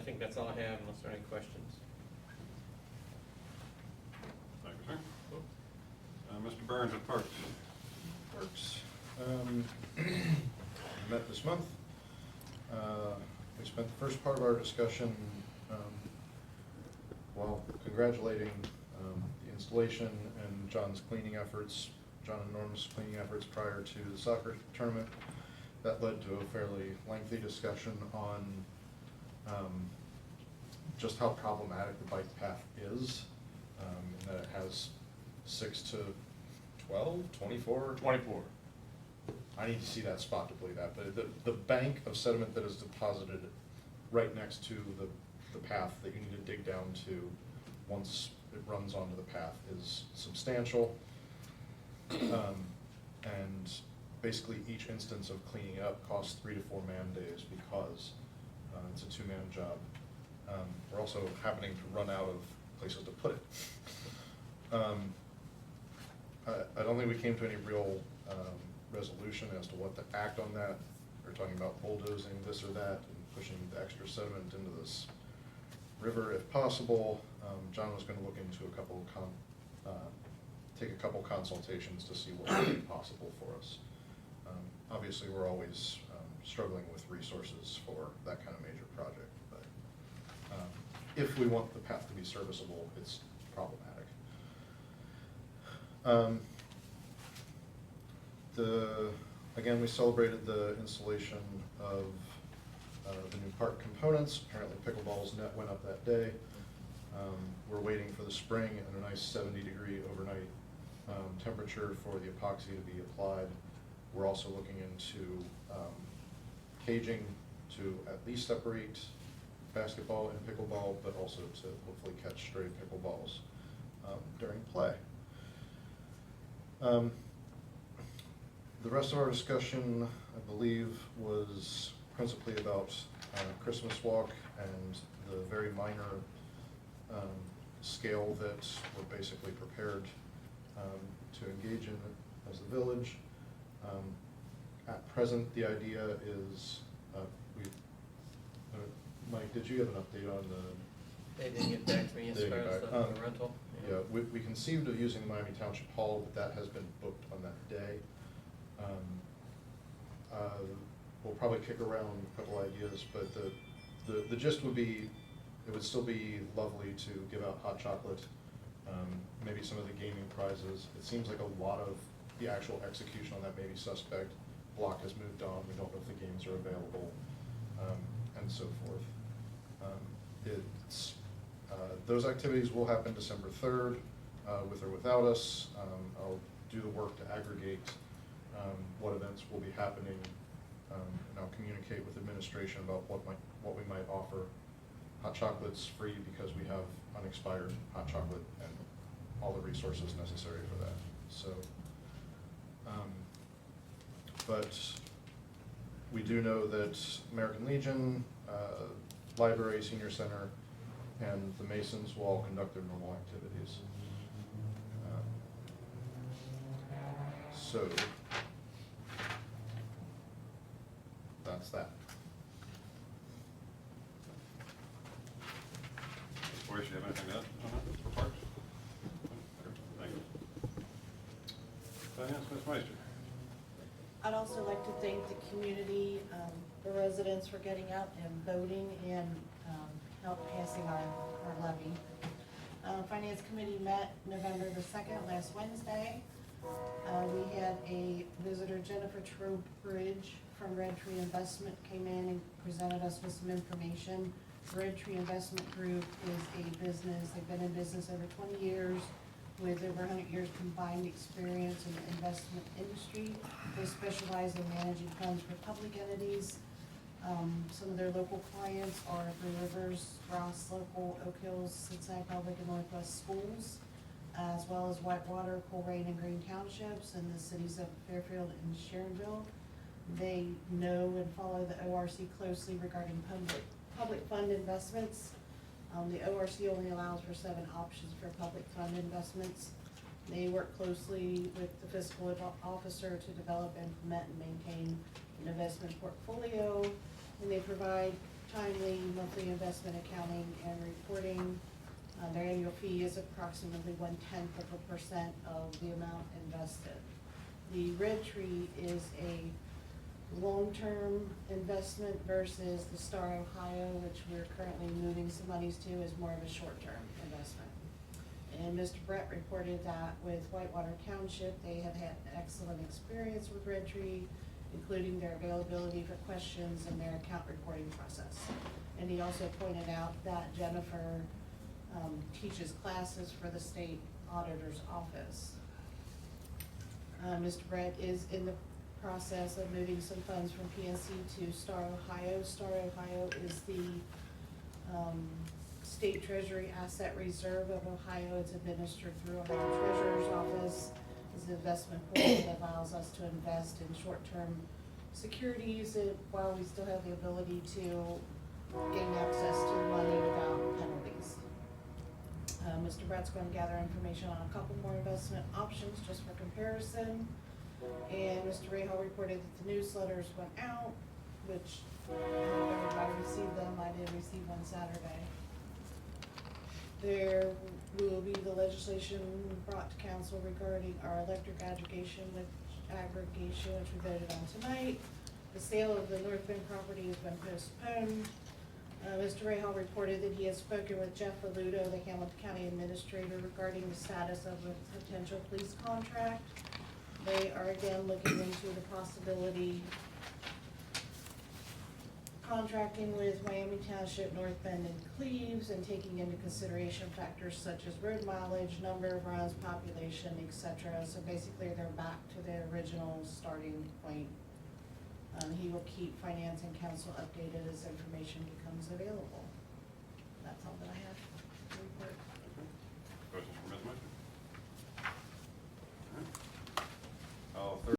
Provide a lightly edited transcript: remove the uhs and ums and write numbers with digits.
think that's all I have unless there are any questions. Thank you, sir. Mr. Burns at Parks. Parks. Met this month. We spent the first part of our discussion, congratulating the installation and John's cleaning efforts, John and Norm's cleaning efforts prior to the soccer tournament. That led to a fairly lengthy discussion on just how problematic the bike path is, and that it has 6 to 12, 24? 24. I need to see that spot to believe that, but the bank of sediment that is deposited right next to the path that you need to dig down to once it runs onto the path is substantial. And basically each instance of cleaning it up costs 3 to 4 man days because it's a 2-man job. We're also happening to run out of places to put it. I don't think we came to any real resolution as to what to act on that. We're talking about bulldozing this or that and pushing the extra sediment into this river if possible. John was going to look into take a couple consultations to see what would be possible for us. Obviously, we're always struggling with resources for that kind of major project, but if we want the path to be serviceable, it's problematic. Again, we celebrated the installation of the new park components. Apparently pickleball's net went up that day. We're waiting for the spring and a nice 70-degree overnight temperature for the epoxy to be applied. We're also looking into caging to at least separate basketball and pickleball, but also to hopefully catch stray pickleballs during play. The rest of our discussion, I believe, was principally about Christmas walk and the very minor scale that we're basically prepared to engage in as the village. At present, the idea is, Mike, did you have an update on the? They didn't get back to me as far as the rental. Yeah, we conceived of using the Miami Township Hall, but that has been booked on that day. We'll probably kick around a couple ideas, but the gist would be, it would still be lovely to give out hot chocolate, maybe some of the gaming prizes. It seems like a lot of the actual execution on that may be suspect. Block has moved on, we don't know if the games are available, and so forth. Those activities will happen December 3rd, with or without us. I'll do the work to aggregate what events will be happening, and I'll communicate with administration about what we might offer. Hot chocolate's free because we have unexpired hot chocolate and all the resources necessary for that. So, but we do know that American Legion, Library, Senior Center, and the Masons will all conduct their normal activities. So that's that. Mr. Boyce, you have anything to add on that for Parks? Thank you. Finance, Ms. Meister. I'd also like to thank the community, the residents for getting out and voting and help passing our levy. Finance Committee met November the 2nd, last Wednesday. We had a visitor, Jennifer Trowbridge from Red Tree Investment, came in and presented us with some information. Red Tree Investment Group is a business, they've been in business over 20 years with over 100 years combined experience in the investment industry. They specialize in managing funds for public entities. Some of their local clients are Three Rivers, Ross Local, Oak Hills, Cincinnati Public, and Northwest Schools, as well as Whitewater, Colerain, and Green Townships, and the cities of Fairfield and Sharonville. They know and follow the ORC closely regarding public fund investments. The ORC only allows for 7 options for public fund investments. They work closely with the fiscal officer to develop, implement, and maintain an investment portfolio, and they provide timely monthly investment accounting and reporting. Their annual fee is approximately 0.1% of the amount invested. The Red Tree is a long-term investment versus the Star Ohio, which we're currently moving some monies to, is more of a short-term investment. And Mr. Brett reported that with Whitewater Township, they have had excellent experience with Red Tree, including their availability for questions and their account reporting process. And he also pointed out that Jennifer teaches classes for the state auditor's office. Mr. Brett is in the process of moving some funds from PNC to Star Ohio. Star Ohio is the State Treasury Asset Reserve of Ohio. It's administered through Ohio Treasurer's Office. It's an investment pool that allows us to invest in short-term securities while we still have the ability to gain access to money without penalties. Mr. Brett's going to gather information on a couple more investment options just for comparison. And Mr. Rahal reported that the newsletters went out, which everybody received them. I did receive one Saturday. There will be the legislation brought to council regarding our electric aggregation, which we voted on tonight. The sale of the North Bend property has been postponed. Mr. Rahal reported that he has spoken with Jeff Valuto, the Hamilton County Administrator, regarding the status of a potential police contract. They are again looking into the possibility contracting with Miami Township, North Bend, and Cleves, and taking into consideration factors such as road mileage, number of runs, population, etc. So basically, they're back to their original starting point. He will keep finance and council updated as information becomes